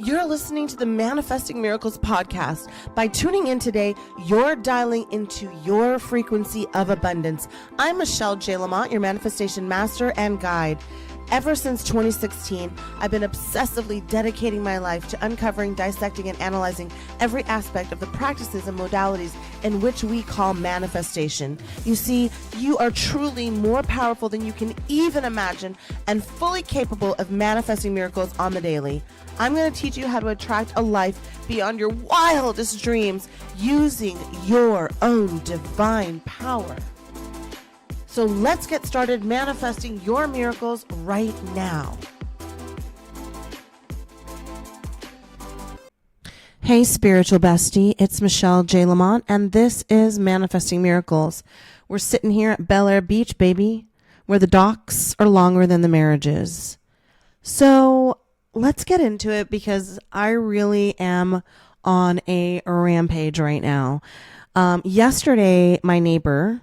You're listening to the Manifesting Miracles podcast. By tuning in today, you're dialing into your frequency of abundance. I'm Michelle J. Lamont, your manifestation master and guide. Ever since 2016, I've been obsessively dedicating my life to uncovering, dissecting, and analyzing every aspect of the practices and modalities in which we call manifestation. You see, you are truly more powerful than you can even imagine and fully capable of manifesting miracles on the daily. I'm going to teach you how to attract a life beyond your wildest dreams using your own divine power. So let's get started manifesting your miracles right now. Hey, spiritual bestie, it's Michelle J. Lamont, and this is Manifesting Miracles. We're sitting here at Bel Air Beach, baby, where the docks are longer than the marriages. So let's get into it because I really am on a rampage right now. Yesterday, my neighbor,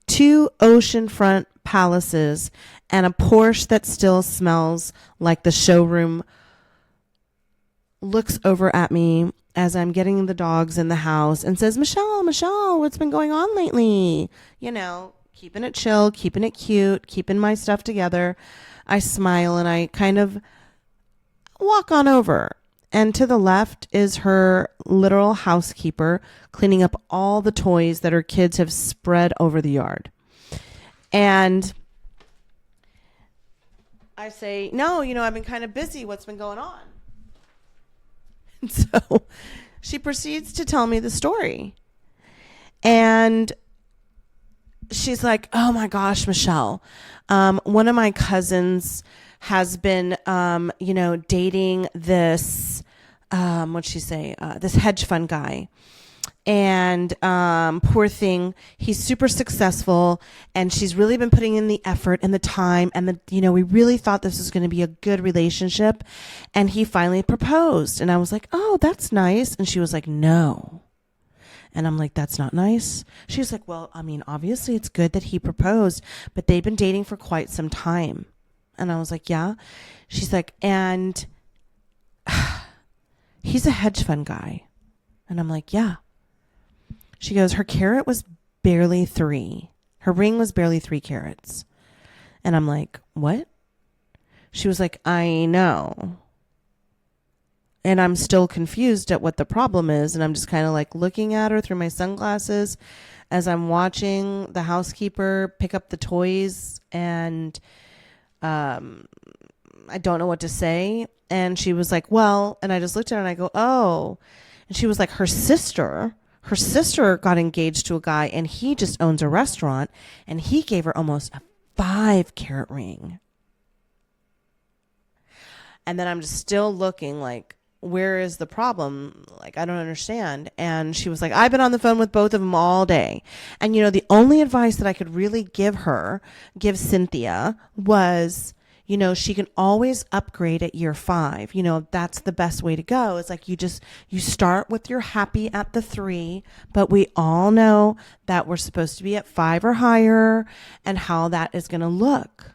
2 oceanfront palaces, and a Porsche that still smells like the showroom, looks over at me as I'm getting the dogs in the house and says, Michelle, what's been going on lately? You know, keeping it chill, keeping it cute, keeping my stuff together. I smile and I kind of walk on over. And to the left is her literal housekeeper cleaning up all the toys that her kids have spread over the yard. And I say, no, I've been kind of busy. What's been going on? And so she proceeds to tell me the story. And she's like, oh my gosh, Michelle, one of my cousins has been, dating this, this hedge fund guy. And poor thing, he's super successful, and she's really been putting in the effort and the time, and we really thought this was going to be a good relationship, and he finally proposed. And I was like, oh, that's nice. And she was like, no. And I'm like, that's not nice. She was like, well, obviously it's good that he proposed, but they've been dating for quite some time. And I was like, yeah. She's like, and he's a hedge fund guy. And I'm like, yeah. She goes, her carat was barely 3. Her ring was barely 3 carats. And I'm like, what? She was like, I know. And I'm still confused at what the problem is. And I'm just kind of like looking at her through my sunglasses as I'm watching the housekeeper pick up the toys. And I don't know what to say. And she was like, well, and I just looked at her and I go, oh. And she was like, her sister got engaged to a guy, and he just owns a restaurant, and he gave her almost a 5-carat ring. And then I'm just still looking like, where is the problem? Like, I don't understand. And she was like, I've been on the phone with both of them all day. And, the only advice that I could really give Cynthia was, she can always upgrade at year 5. That's the best way to go. It's like you start with your happy at the 3, but we all know that we're supposed to be at 5 or higher and how that is going to look.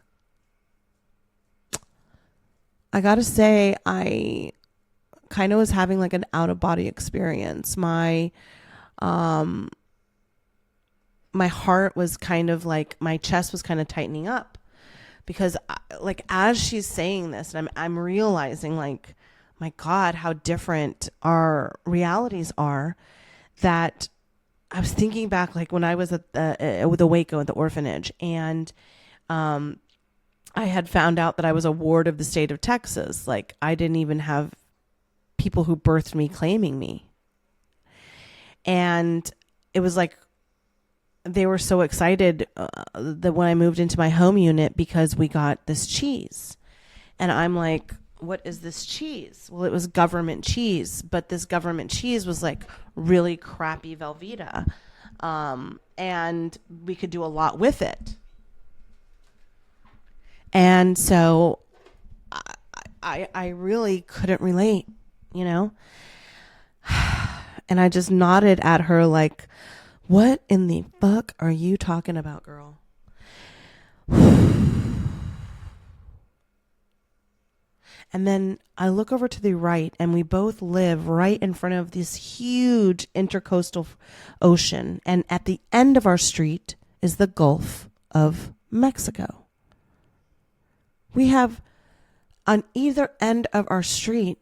I got to say, I kind of was having like an out of body experience. My heart was kind of like, my chest was kind of tightening up. Because like, as she's saying this, and I'm realizing like, my God, how different our realities are, that I was thinking back, like when I was at the Waco at the orphanage, and I had found out that I was a ward of the state of Texas. Like, I didn't even have people who birthed me claiming me. And it was like, they were so excited that when I moved into my home unit, because we got this cheese. And I'm like, what is this cheese? Well, it was government cheese, but this government cheese was like really crappy Velveeta. And we could do a lot with it. And so I really couldn't relate, And I just nodded at her like, what in the fuck are you talking about, girl? And then I look over to the right, and we both live right in front of this huge intercoastal ocean. And at the end of our street is the Gulf of Mexico. We have on either end of our street,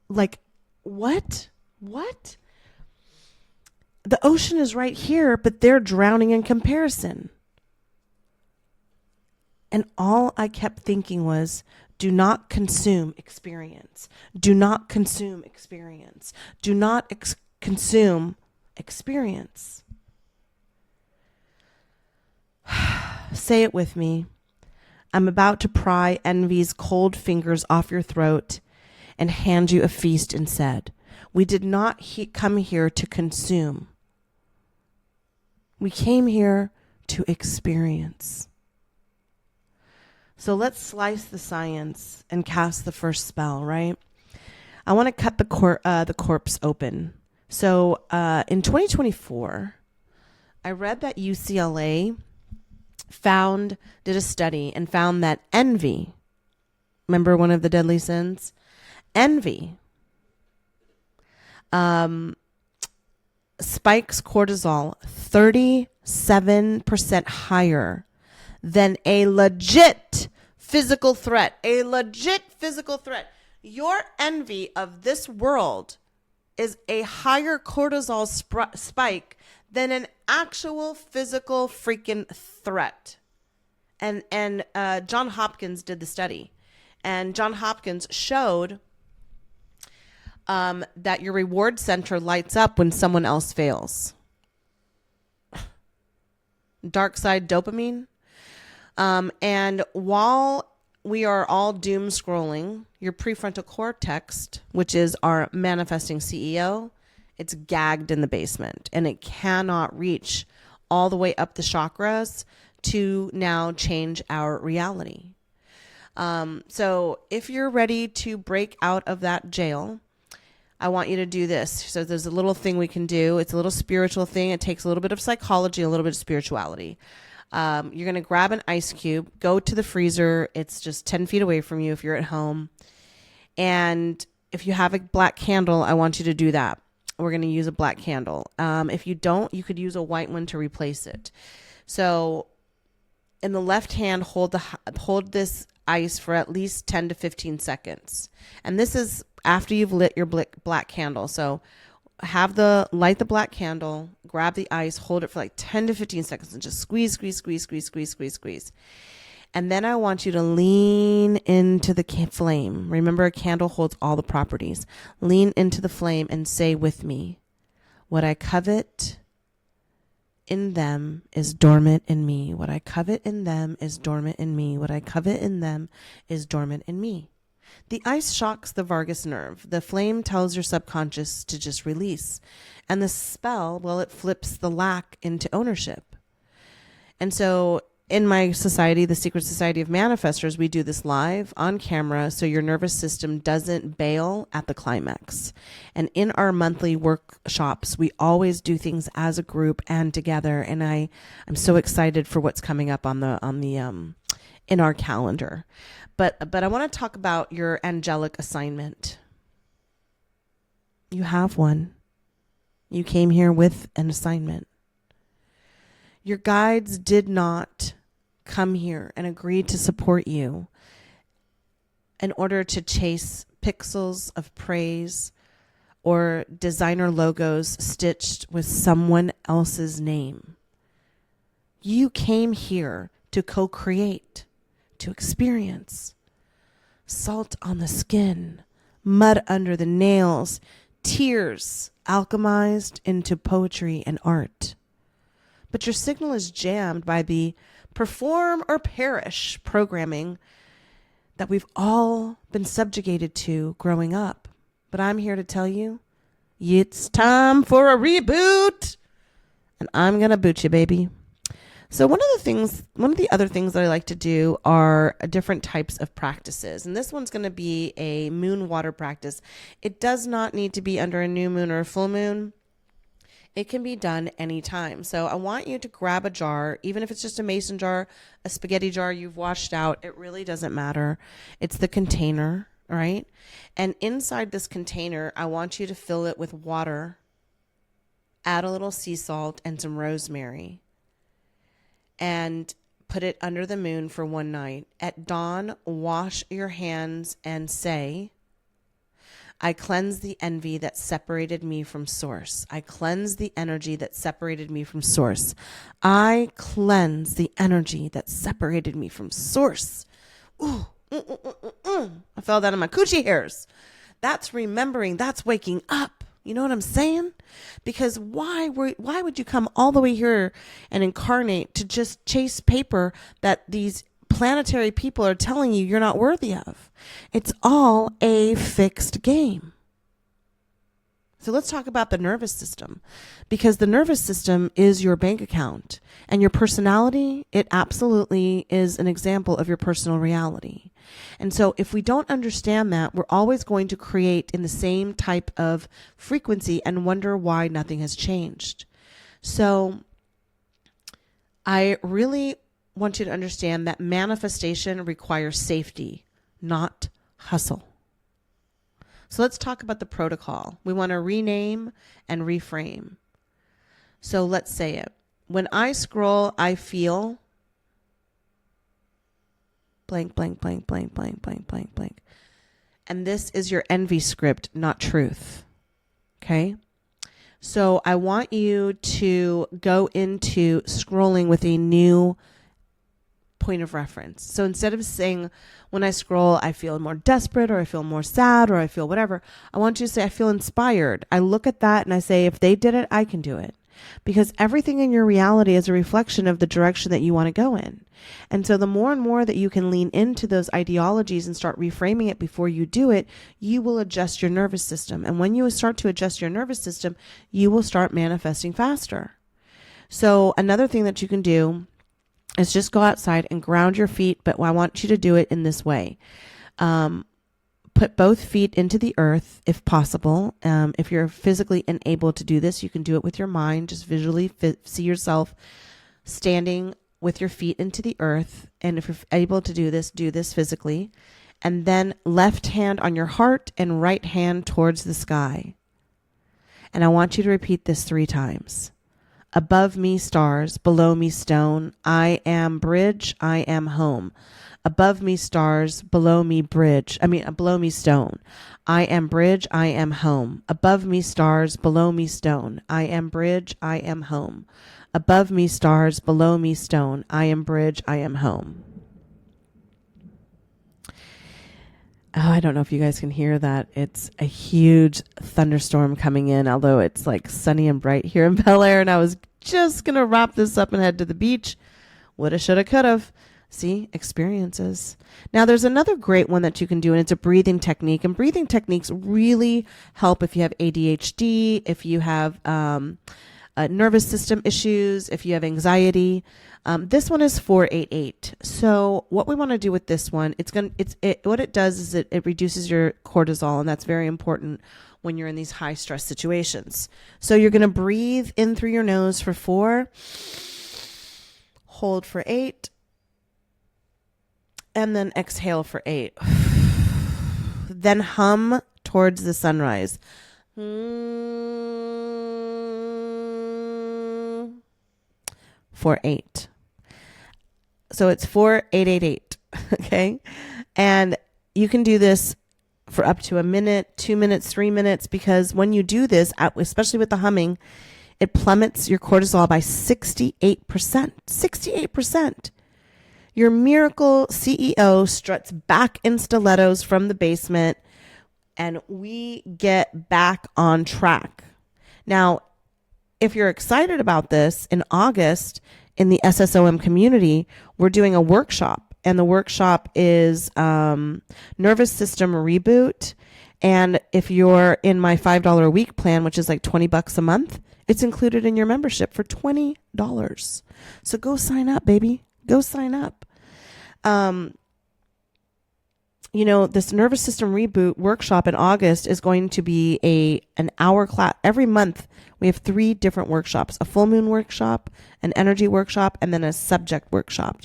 like, what? What? The ocean is right here, but they're drowning in comparison. And all I kept thinking was, do not consume experience. Do not consume experience. Do not consume experience. Say it with me. I'm about to pry envy's cold fingers off your throat and hand you a feast instead. We did not come here to consume. We came here to experience. So let's slice the science and cast the first spell, right? I want to cut the corpse open. So in 2024, I read that UCLA did a study and found that envy, remember one of the deadly sins? Envy spikes cortisol 37% higher than a legit physical threat. A legit physical threat. Your envy of this world is a higher cortisol spike than an actual physical freaking threat. And John Hopkins did the study. And John Hopkins showed that your reward center lights up when someone else fails. Dark side dopamine. And while we are all doom scrolling, your prefrontal cortex, which is our manifesting CEO, it's gagged in the basement and it cannot reach all the way up the chakras to now change our reality. So if you're ready to break out of that jail, I want you to do this. So there's a little thing we can do. It's a little spiritual thing. It takes a little bit of psychology, a little bit of spirituality. You're going to grab an ice cube, go to the freezer. It's just 10 feet away from you if you're at home. And if you have a black candle, I want you to do that. We're going to use a black candle. If you don't, you could use a white one to replace it. So in the left hand, hold this ice for at least 10 to 15 seconds. And this is after you've lit your black candle. So light the black candle, grab the ice, hold it for like 10 to 15 seconds and just squeeze, squeeze, squeeze, squeeze, squeeze, squeeze, squeeze. And then I want you to lean into the flame. Remember, a candle holds all the properties. Lean into the flame and say with me, what I covet in them is dormant in me. What I covet in them is dormant in me. What I covet in them is dormant in me. The ice shocks the vagus nerve. The flame tells your subconscious to just release. And the spell, well, it flips the lack into ownership. And so in my society, the Secret Society of Manifestors, we do this live on camera so your nervous system doesn't bail at the climax. And in our monthly workshops, we always do things as a group and together. And I'm so excited for what's coming up on the in our calendar. But I want to talk about your angelic assignment. You have one. You came here with an assignment. Your guides did not come here and agree to support you in order to chase pixels of praise or designer logos stitched with someone else's name. You came here to co-create, to experience. Salt on the skin, mud under the nails, tears alchemized into poetry and art. But your signal is jammed by the perform or perish programming that we've all been subjugated to growing up. But I'm here to tell you, it's time for a reboot. And I'm going to boot you, baby. So one of the other things that I like to do are different types of practices. And this one's going to be a moon water practice. It does not need to be under a new moon or a full moon. It can be done anytime. So I want you to grab a jar, even if it's just a mason jar, a spaghetti jar you've washed out. It really doesn't matter. It's the container, right? And inside this container, I want you to fill it with water, add a little sea salt and some rosemary, and put it under the moon for one night. At dawn, wash your hands and say, I cleanse the envy that separated me from source. I cleanse the energy that separated me from source. I cleanse the energy that separated me from source. Ooh, I fell down on my coochie hairs. That's remembering. That's waking up. You know what I'm saying? Because why would you come all the way here and incarnate to just chase paper that these planetary people are telling you you're not worthy of? It's all a fixed game. So let's talk about the nervous system, because the nervous system is your bank account, and your personality, it absolutely is an example of your personal reality. And so if we don't understand that, we're always going to create in the same type of frequency and wonder why nothing has changed. So I really want you to understand that manifestation requires safety, not hustle. So let's talk about the protocol. We want to rename and reframe. So let's say it. When I scroll, I feel blank, blank, blank, blank, blank, blank, blank, blank. And this is your envy script, not truth. Okay? So I want you to go into scrolling with a new point of reference. So instead of saying, when I scroll, I feel more desperate, or I feel more sad, or I feel whatever, I want you to say, I feel inspired. I look at that and I say, if they did it, I can do it. Because everything in your reality is a reflection of the direction that you want to go in. And so the more and more that you can lean into those ideologies and start reframing it before you do it, you will adjust your nervous system. And when you start to adjust your nervous system, you will start manifesting faster. So another thing that you can do is just go outside and ground your feet, but I want you to do it in this way. Put both feet into the earth if possible. If you're physically unable to do this, you can do it with your mind. Just visually see yourself standing with your feet into the earth. And if you're able to do this physically. And then left hand on your heart and right hand towards the sky. And I want you to repeat this 3 times. Above me stars, below me stone. I am bridge, I am home. Above me stars, below me stone. I am bridge, I am home. Above me stars, below me stone. I am bridge, I am home. Above me stars, below me stone. I am bridge, I am home. Oh, I don't know if you guys can hear that. It's a huge thunderstorm coming in, although it's like sunny and bright here in Bel Air, and I was just going to wrap this up and head to the beach. Woulda, shoulda, coulda. See, experiences. Now, there's another great one that you can do, and it's a breathing technique. And breathing techniques really help if you have ADHD, if you have nervous system issues, if you have anxiety. This one is 488. So what we want to do with this one, what it does is it reduces your cortisol, and that's very important when you're in these high stress situations. So you're going to breathe in through your nose for 4, hold for 8, and then exhale for 8. Then hum towards the sunrise. For 8. So it's 4888. Okay. And you can do this for up to 1 minute, 2 minutes, 3 minutes, because when you do this, especially with the humming, it plummets your cortisol by 68%. 68%. Your miracle CEO struts back in stilettos from the basement, and we get back on track. Now, if you're excited about this, in August, in the SSOM community, we're doing a workshop, and the workshop is nervous system reboot. And if you're in my $5 a week plan, which is like $20 a month, it's included in your membership for $20. So go sign up, baby. Go sign up. this nervous system reboot workshop in August is going to be an hour class. Every month, we have 3 different workshops: a full moon workshop, an energy workshop, and then a subject workshop.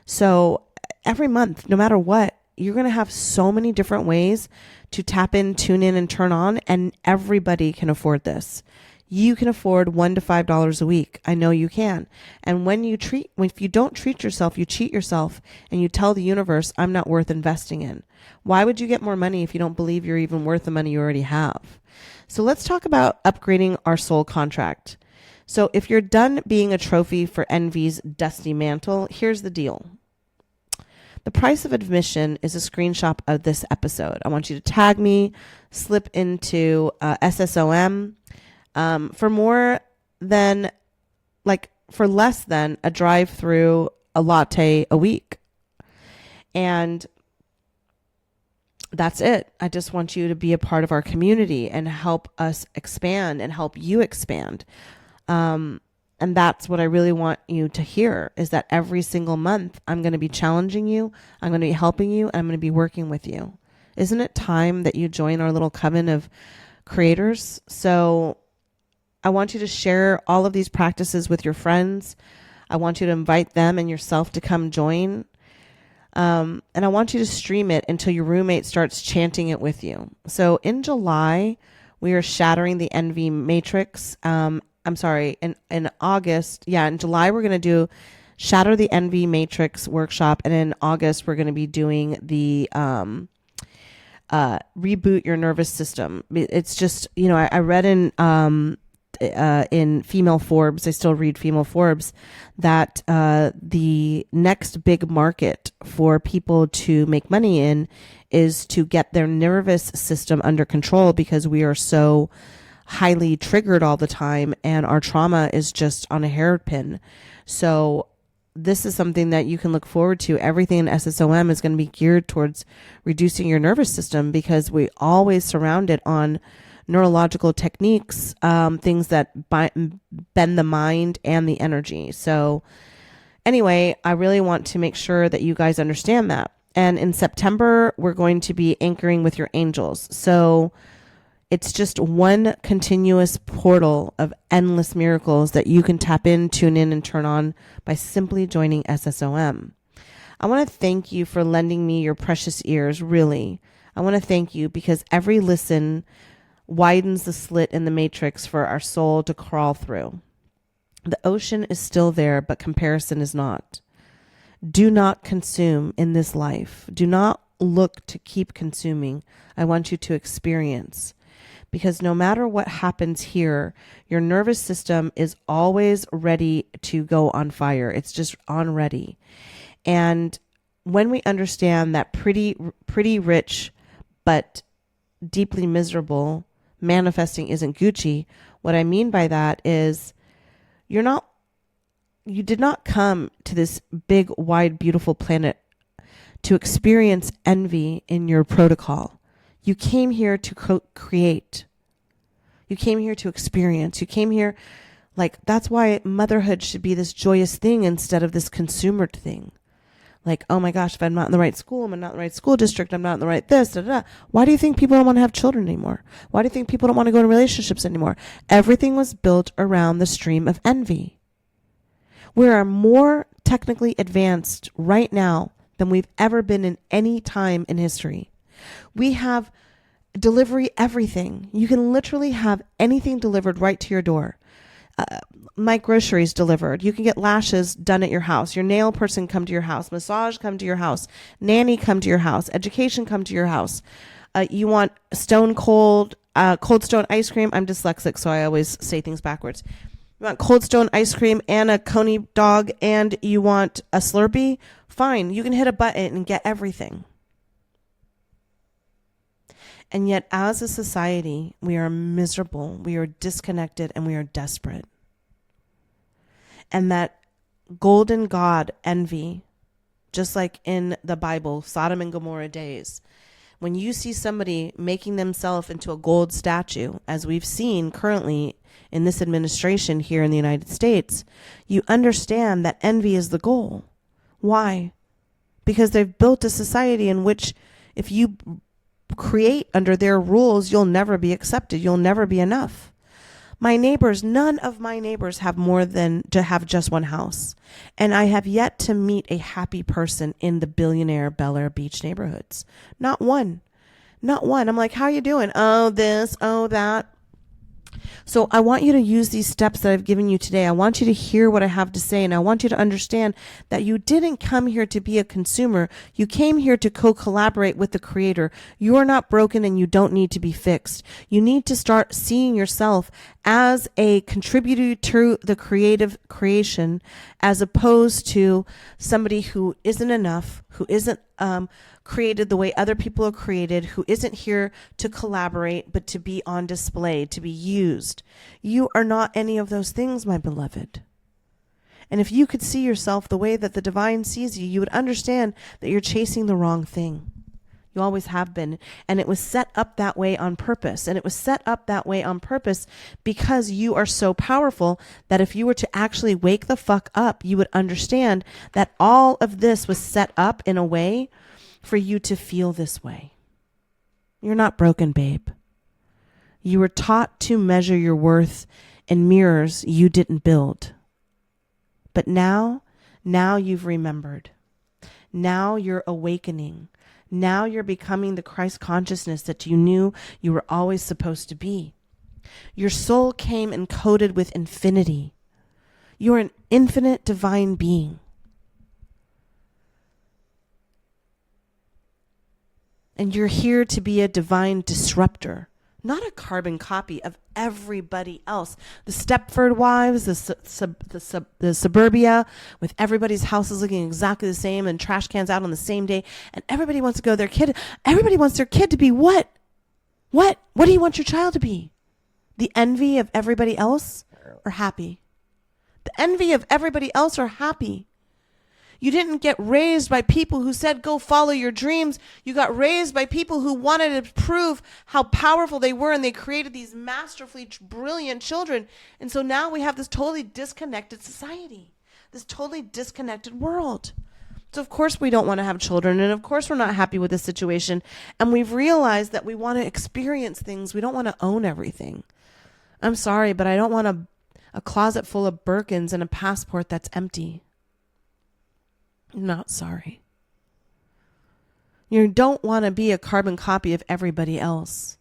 So every month, no matter what, you're going to have so many different ways to tap in, tune in, and turn on, and everybody can afford this. You can afford $1 to $5 a week. I know you can. And if you don't treat yourself, you cheat yourself, and you tell the universe, I'm not worth investing in. Why would you get more money if you don't believe you're even worth the money you already have? So let's talk about upgrading our soul contract. So if you're done being a trophy for envy's dusty mantle, here's the deal. The price of admission is a screenshot of this episode. I want you to tag me, slip into SSOM. For less than a drive-through, a latte a week. And that's it. I just want you to be a part of our community and help us expand and help you expand. And that's what I really want you to hear, is that every single month I'm going to be challenging you, I'm going to be helping you, and I'm going to be working with you. Isn't it time that you join our little coven of creators? So I want you to share all of these practices with your friends. I want you to invite them and yourself to come join. And I want you to stream it until your roommate starts chanting it with you. So in July, we are shattering the envy matrix. In August. Yeah, in July, we're going to do Shatter the Envy Matrix workshop. And in August, we're going to be doing the Reboot Your Nervous System. It's just, I read in Female Forbes, I still read Female Forbes, that the next big market for people to make money in is to get their nervous system under control, because we are so highly triggered all the time and our trauma is just on a hairpin. So this is something that you can look forward to. Everything in SSOM is going to be geared towards reducing your nervous system, because we always surround it on neurological techniques, things that bend the mind and the energy. So anyway, I really want to make sure that you guys understand that. And in September, we're going to be anchoring with your angels. So it's just one continuous portal of endless miracles that you can tap in, tune in, and turn on by simply joining SSOM. I want to thank you for lending me your precious ears, really. I want to thank you, because every listen widens the slit in the matrix for our soul to crawl through. The ocean is still there, but comparison is not. Do not consume in this life. Do not look to keep consuming. I want you to experience. Because no matter what happens here, your nervous system is always ready to go on fire. It's just on ready. And when we understand that pretty rich, but deeply miserable, manifesting isn't Gucci, what I mean by that is you did not come to this big, wide, beautiful planet to experience envy in your protocol. You came here to create. You came here to experience. You came here, that's why motherhood should be this joyous thing instead of this consumer thing. Oh my gosh, if I'm not in the right school, I'm not in the right school district, I'm not in the right this, da, da, da. Why do you think people don't want to have children anymore? Why do you think people don't want to go into relationships anymore? Everything was built around the stream of envy. We are more technically advanced right now than we've ever been in any time in history. We have delivery everything. You can literally have anything delivered right to your door. My groceries delivered. You can get lashes done at your house. Your nail person come to your house. Massage come to your house. Nanny come to your house. Education come to your house. You want Cold Stone ice cream. I'm dyslexic, so I always say things backwards. You want Cold Stone ice cream and a Coney dog, and you want a Slurpee? Fine. You can hit a button and get everything. And yet, as a society, we are miserable, we are disconnected, and we are desperate. And that golden god, envy, just like in the Bible, Sodom and Gomorrah days, when you see somebody making themselves into a gold statue, as we've seen currently in this administration here in the United States, you understand that envy is the goal. Why? Because they've built a society in which If you create under their rules, you'll never be accepted. You'll never be enough. My neighbors, none of my neighbors have more than to have just one house. And I have yet to meet a happy person in the billionaire Bel Air Beach neighborhoods. Not one. Not one. I'm like, how you doing? Oh, this, oh, that. So I want you to use these steps that I've given you today. I want you to hear what I have to say, and I want you to understand that you didn't come here to be a consumer. You came here to co-collaborate with the Creator. You are not broken and you don't need to be fixed. You need to start seeing yourself as a contributor to the creative creation, as opposed to somebody who isn't enough, who isn't created the way other people are created, who isn't here to collaborate, but to be on display, to be used. You are not any of those things, my beloved. And if you could see yourself the way that the divine sees you, you would understand that you're chasing the wrong thing. You always have been. And it was set up that way on purpose. And it was set up that way on purpose because you are so powerful that if you were to actually wake the fuck up, you would understand that all of this was set up in a way for you to feel this way. You're not broken, babe. You were taught to measure your worth in mirrors you didn't build. But now you've remembered. Now you're awakening. Now you're becoming the Christ consciousness that you knew you were always supposed to be. Your soul came encoded with infinity. You're an infinite divine being. And you're here to be a divine disruptor, not a carbon copy of everybody else. The Stepford wives, the suburbia, with everybody's houses looking exactly the same and trash cans out on the same day. And everybody wants to go their kid. Everybody wants their kid to be what? What do you want your child to be? The envy of everybody else or happy? The envy of everybody else or happy? You didn't get raised by people who said, go follow your dreams. You got raised by people who wanted to prove how powerful they were, and they created these masterfully brilliant children. And so now we have this totally disconnected society, this totally disconnected world. So of course we don't want to have children, and of course we're not happy with this situation. And we've realized that we want to experience things. We don't want to own everything. I'm sorry, but I don't want a closet full of Birkins and a passport that's empty. Not sorry. You don't want to be a carbon copy of everybody else.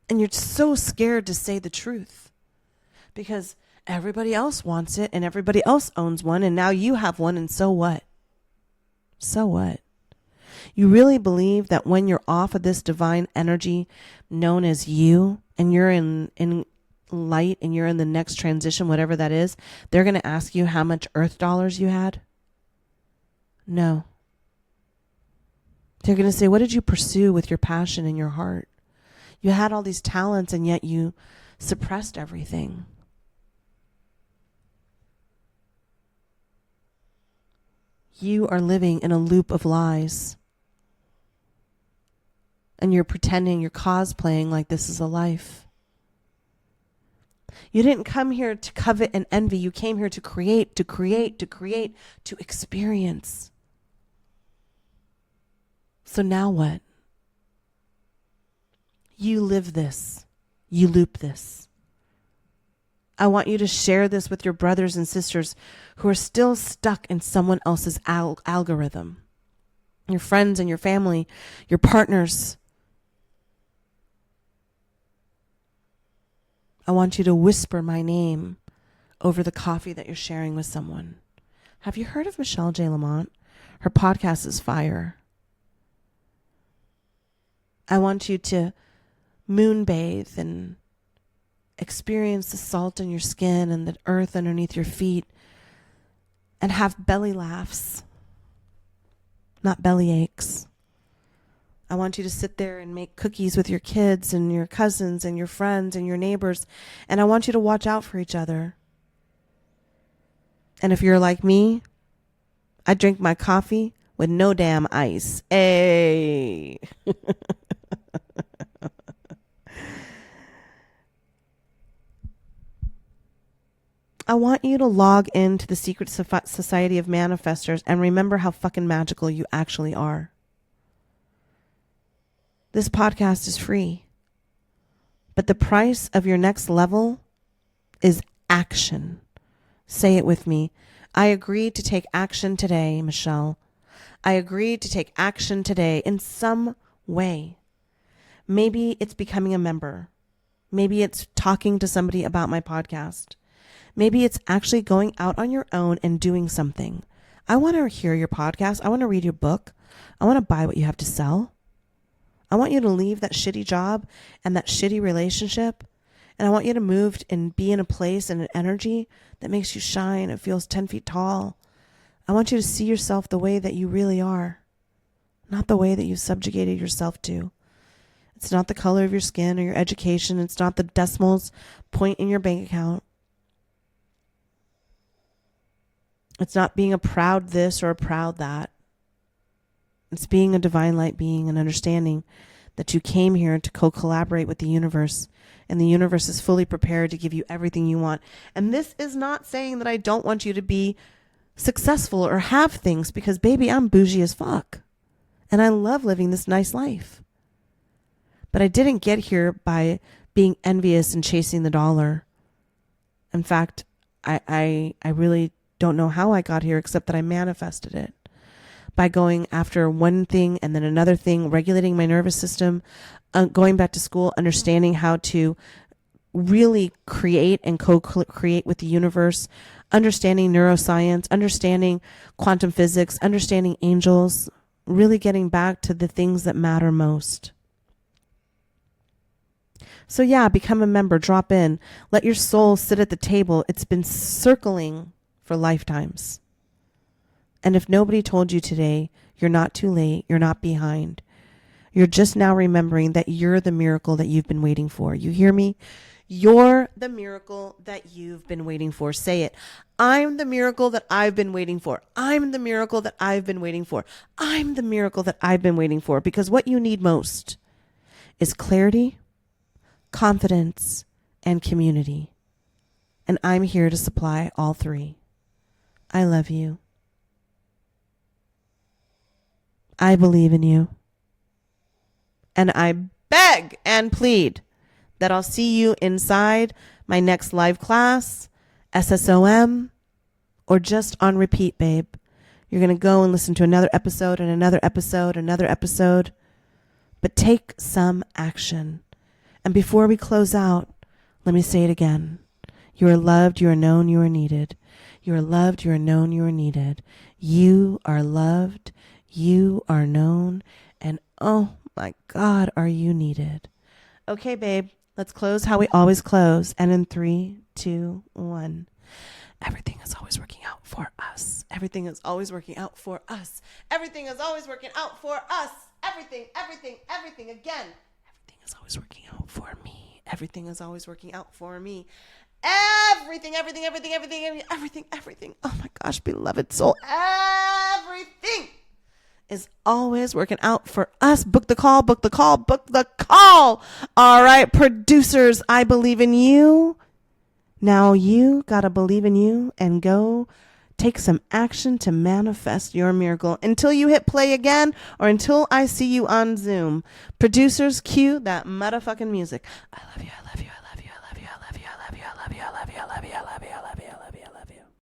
And you're so scared to say the truth because everybody else wants it and everybody else owns one, and now you have one, and so what? So what? You really believe that when you're off of this divine energy known as you, and you're in light and you're in the next transition, whatever that is, they're going to ask you how much earth dollars you had? No. They're going to say, what did you pursue with your passion and your heart? You had all these talents and yet you suppressed everything. You are living in a loop of lies. And you're pretending, you're cosplaying like this is a life. You didn't come here to covet and envy. You came here to create, to experience. So now what? You live this. You loop this. I want you to share this with your brothers and sisters who are still stuck in someone else's algorithm. Your friends and your family, your partners. I want you to whisper my name over the coffee that you're sharing with someone. Have you heard of Michelle J. Lamont? Her podcast is fire. I want you to moonbathe and experience the salt in your skin and the earth underneath your feet and have belly laughs, not belly aches. I want you to sit there and make cookies with your kids and your cousins and your friends and your neighbors. And I want you to watch out for each other. And if you're like me, I drink my coffee with no damn ice. Hey. I want you to log into the secret society of manifestors and remember how fucking magical you actually are. This podcast is free. But the price of your next level is action. Say it with me. I agreed to take action today, Michelle. I agreed to take action today in some way. Maybe it's becoming a member. Maybe it's talking to somebody about my podcast. Maybe it's actually going out on your own and doing something. I want to hear your podcast. I want to read your book. I want to buy what you have to sell. I want you to leave that shitty job and that shitty relationship. And I want you to move and be in a place and an energy that makes you shine and feels 10 feet tall. I want you to see yourself the way that you really are, not the way that you've subjugated yourself to. It's not the color of your skin or your education. It's not the decimals point in your bank account. It's not being a proud this or a proud that. It's being a divine light being and understanding that you came here to co-collaborate with the universe, and the universe is fully prepared to give you everything you want. And this is not saying that I don't want you to be successful or have things, because baby, I'm bougie as fuck. And I love living this nice life. But I didn't get here by being envious and chasing the dollar. In fact, I really don't know how I got here, except that I manifested it by going after one thing and then another thing, regulating my nervous system, going back to school, understanding how to really create and co-create with the universe, understanding neuroscience, understanding quantum physics, understanding angels, really getting back to the things that matter most. So yeah, become a member, drop in, let your soul sit at the table. It's been circling for lifetimes. And if nobody told you today, you're not too late, you're not behind. You're just now remembering that you're the miracle that you've been waiting for. You hear me? You're the miracle that you've been waiting for. Say it. I'm the miracle that I've been waiting for. I'm the miracle that I've been waiting for. I'm the miracle that I've been waiting for. Because what you need most is clarity, confidence, and community. And I'm here to supply all three. I love you. I believe in you. And I beg and plead that I'll see you inside my next live class, SSOM, or just on repeat, babe. You're going to go and listen to another episode and another episode, another episode. But take some action. And before we close out, let me say it again. You are loved, you are known, you are needed. You are loved, you are known, you are needed. You are loved, you are known, and oh my God, are you needed. Okay, babe, let's close how we always close. And in 3, 2, 1. Everything is always working out for us. Everything is always working out for us. Everything is always working out for us. Everything again. Everything is always working out for me. Everything is always working out for me. Everything. Oh my gosh, beloved soul. Everything is always working out for us. Book the call. All right, producers, I believe in you. Now you gotta believe in you and go take some action to manifest your miracle until you hit play again or until I see you on Zoom. Producers, cue that motherfucking music. I love you.